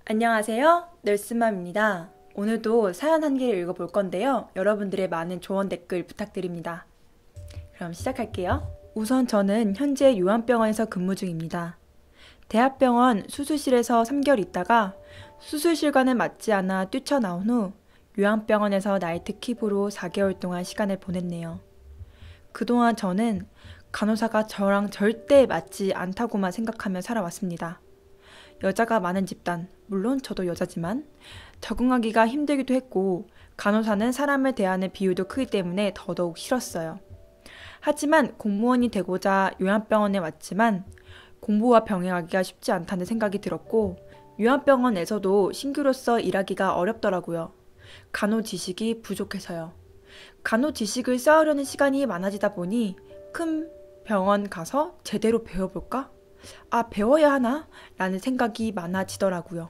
안녕하세요. 널스맘입니다. 오늘도 사연 한 개를 읽어볼 건데요. 여러분들의 많은 조언 댓글 부탁드립니다. 그럼 시작할게요. 우선 저는 현재 요한병원에서 근무 중입니다. 대학병원 수술실에서 3개월 있다가 수술 실과는 맞지 않아 뛰쳐나온 후 요한병원에서 나이트 킵으로 4개월 동안 시간을 보냈네요. 그동안 저는 간호사가 저랑 절대 맞지 않다고만 생각하며 살아왔습니다. 여자가 많은 집단, 물론 저도 여자지만 적응하기가 힘들기도 했고 간호사는 사람을 대하는 비율도 크기 때문에 더더욱 싫었어요. 하지만 공무원이 되고자 요양병원에 왔지만 공부와 병행하기가 쉽지 않다는 생각이 들었고 요양병원에서도 신규로서 일하기가 어렵더라고요. 간호 지식이 부족해서요. 간호 지식을 쌓으려는 시간이 많아지다 보니 큰 병원 가서 제대로 배워볼까? 배워야 하나? 라는 생각이 많아지더라고요.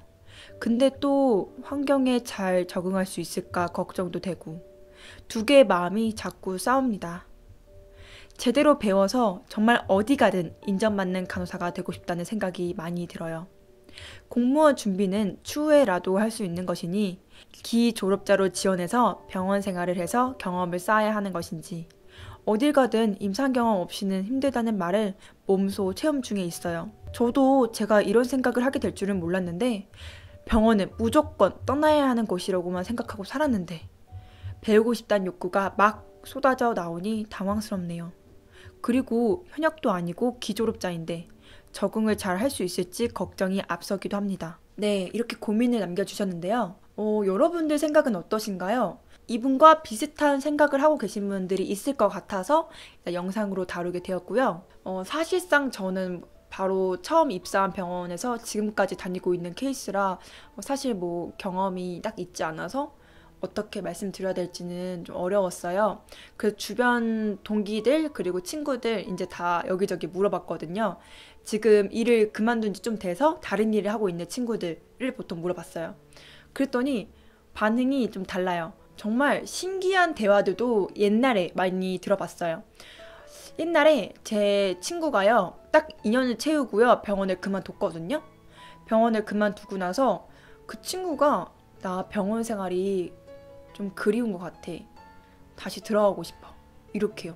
근데 또 환경에 잘 적응할 수 있을까 걱정도 되고 두 개의 마음이 자꾸 싸웁니다. 제대로 배워서 정말 어디 가든 인정받는 간호사가 되고 싶다는 생각이 많이 들어요. 공무원 준비는 추후에라도 할 수 있는 것이니 기졸업자로 지원해서 병원 생활을 해서 경험을 쌓아야 하는 것인지 어딜 가든 임상 경험 없이는 힘들다는 말을 몸소 체험 중에 있어요. 저도 제가 이런 생각을 하게 될 줄은 몰랐는데 병원은 무조건 떠나야 하는 곳이라고만 생각하고 살았는데 배우고 싶다는 욕구가 막 쏟아져 나오니 당황스럽네요. 그리고 현역도 아니고 기졸업자인데 적응을 잘 할 수 있을지 걱정이 앞서기도 합니다. 네, 이렇게 고민을 남겨주셨는데요. 여러분들 생각은 어떠신가요? 이분과 비슷한 생각을 하고 계신 분들이 있을 것 같아서 영상으로 다루게 되었고요. 사실상 저는 바로 처음 입사한 병원에서 지금까지 다니고 있는 케이스라 사실 뭐 경험이 딱 있지 않아서 어떻게 말씀드려야 될지는 좀 어려웠어요. 그 주변 동기들 그리고 친구들 이제 다 여기저기 물어봤거든요. 지금 일을 그만둔 지 좀 돼서 다른 일을 하고 있는 친구들을 보통 물어봤어요. 그랬더니 반응이 좀 달라요. 정말 신기한 대화들도 옛날에 많이 들어봤어요. 옛날에 제 친구가요, 딱 2년을 채우고요, 병원을 그만뒀거든요. 병원을 그만두고 나서 그 친구가 나 병원 생활이 좀 그리운 것 같아. 다시 들어가고 싶어. 이렇게요.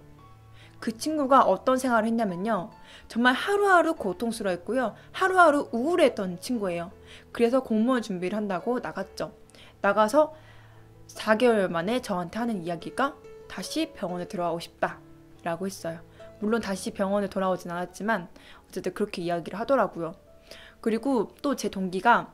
그 친구가 어떤 생활을 했냐면요. 정말 하루하루 고통스러웠고요. 하루하루 우울했던 친구예요. 그래서 공무원 준비를 한다고 나갔죠. 나가서 4개월 만에 저한테 하는 이야기가 다시 병원에 들어가고 싶다 라고 했어요. 물론 다시 병원에 돌아오진 않았지만 어쨌든 그렇게 이야기를 하더라고요. 그리고 또 제 동기가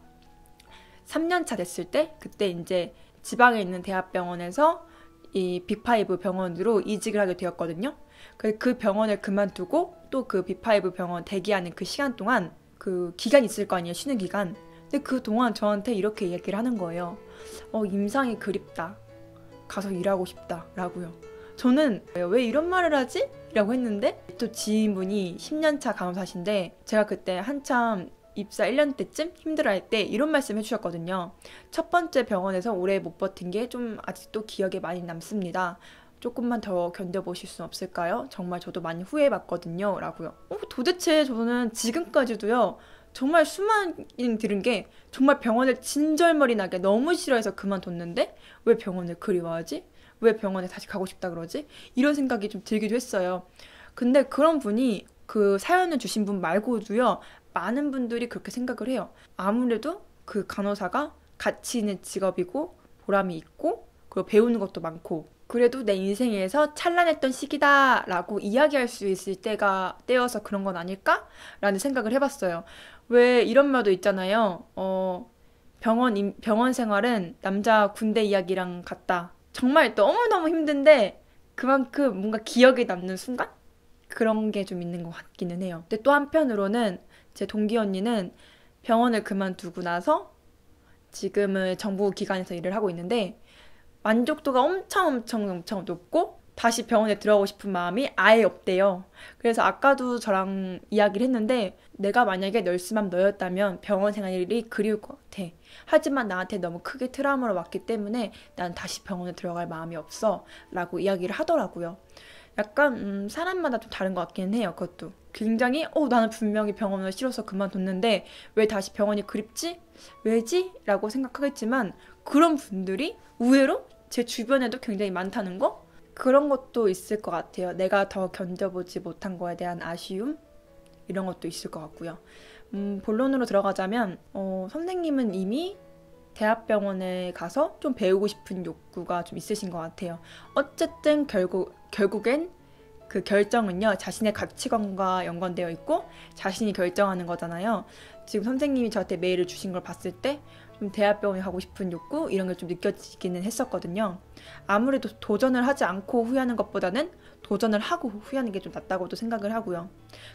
3년차 됐을 때 그때 이제 지방에 있는 대학병원에서 이 빅5 병원으로 이직을 하게 되었거든요. 그 병원을 그만두고 또 그 빅5 병원 대기하는 그 시간 동안 그 기간 있을 거 아니에요. 쉬는 기간. 근데 그 동안 저한테 이렇게 이야기를 하는 거예요. 임상이 그립다. 가서 일하고 싶다. 라고요. 저는 왜 이런 말을 하지? 라고 했는데 또 지인분이 10년차 간호사신데 제가 그때 한참 입사 1년 때쯤 힘들어할 때 이런 말씀 해주셨거든요. 첫 번째 병원에서 오래 못 버틴 게 좀 아직도 기억에 많이 남습니다. 조금만 더 견뎌보실 수 없을까요? 정말 저도 많이 후회해봤거든요. 라고요. 도대체 저는 지금까지도요. 정말 수많이 들은 게 정말 병원을 진절머리 나게 너무 싫어해서 그만뒀는데 왜 병원을 그리워하지? 왜 병원에 다시 가고 싶다 그러지? 이런 생각이 좀 들기도 했어요. 근데 그런 분이 그 사연을 주신 분 말고도요. 많은 분들이 그렇게 생각을 해요. 아무래도 그 간호사가 가치 있는 직업이고 보람이 있고 그리고 배우는 것도 많고 그래도 내 인생에서 찬란했던 시기다 라고 이야기할 수 있을 때가 때여서 그런 건 아닐까? 라는 생각을 해봤어요. 왜 이런 말도 있잖아요. 병원 생활은 남자 군대 이야기랑 같다. 정말 너무너무 힘든데 그만큼 뭔가 기억에 남는 순간? 그런 게 좀 있는 것 같기는 해요. 근데 또 한편으로는 제 동기 언니는 병원을 그만두고 나서 지금은 정부 기관에서 일을 하고 있는데 만족도가 엄청 높고 다시 병원에 들어가고 싶은 마음이 아예 없대요. 그래서 아까도 저랑 이야기를 했는데 내가 만약에 널스맘 너였다면 병원 생활이 그리울 것 같아. 하지만 나한테 너무 크게 트라우마로 왔기 때문에 난 다시 병원에 들어갈 마음이 없어 라고 이야기를 하더라고요. 약간 사람마다 좀 다른 것 같기는 해요. 그것도 굉장히 나는 분명히 병원을 싫어서 그만뒀는데 왜 다시 병원이 그립지? 왜지? 라고 생각하겠지만 그런 분들이 의외로 제 주변에도 굉장히 많다는 거? 그런 것도 있을 것 같아요. 내가 더 견뎌보지 못한 거에 대한 아쉬움? 이런 것도 있을 것 같고요. 본론으로 들어가자면 선생님은 이미 대학병원에 가서 좀 배우고 싶은 욕구가 좀 있으신 것 같아요. 어쨌든 결국엔 그 결정은요, 자신의 가치관과 연관되어 있고 자신이 결정하는 거잖아요. 지금 선생님이 저한테 메일을 주신 걸 봤을 때 좀 대학병원에 가고 싶은 욕구 이런 게 좀 느껴지기는 했었거든요. 아무래도 도전을 하지 않고 후회하는 것보다는 도전을 하고 후회하는 게 좀 낫다고도 생각을 하고요.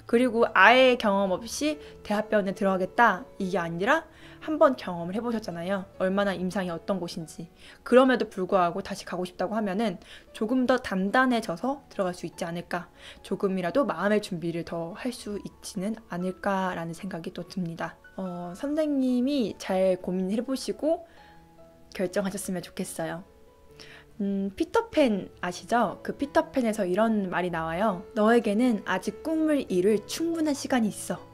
그리고 아예 경험 없이 대학병원에 들어가겠다 이게 아니라 한번 경험을 해보셨잖아요. 얼마나 임상이 어떤 곳인지. 그럼에도 불구하고 다시 가고 싶다고 하면은 조금 더 단단해져서 들어갈 수 있지 않을까. 조금이라도 마음의 준비를 더 할 수 있지는 않을까라는 생각이 또 듭니다. 선생님이 잘 고민해보시고 결정하셨으면 좋겠어요. 피터팬 아시죠? 그 피터팬에서 이런 말이 나와요. 너에게는 아직 꿈을 이룰 충분한 시간이 있어.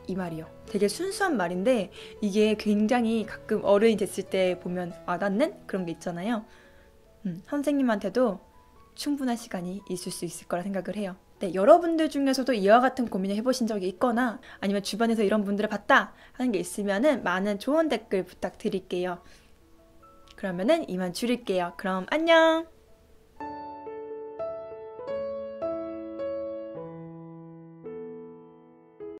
이 말이요. 되게 순수한 말인데 이게 굉장히 가끔 어른이 됐을 때 보면 와닿는 그런 게 있잖아요. 선생님한테도 충분한 시간이 있을 수 있을 거라 생각을 해요. 네, 여러분들 중에서도 이와 같은 고민을 해보신 적이 있거나 아니면 주변에서 이런 분들을 봤다 하는 게 있으면은 많은 좋은 댓글 부탁드릴게요. 그러면은 이만 줄일게요. 그럼 안녕!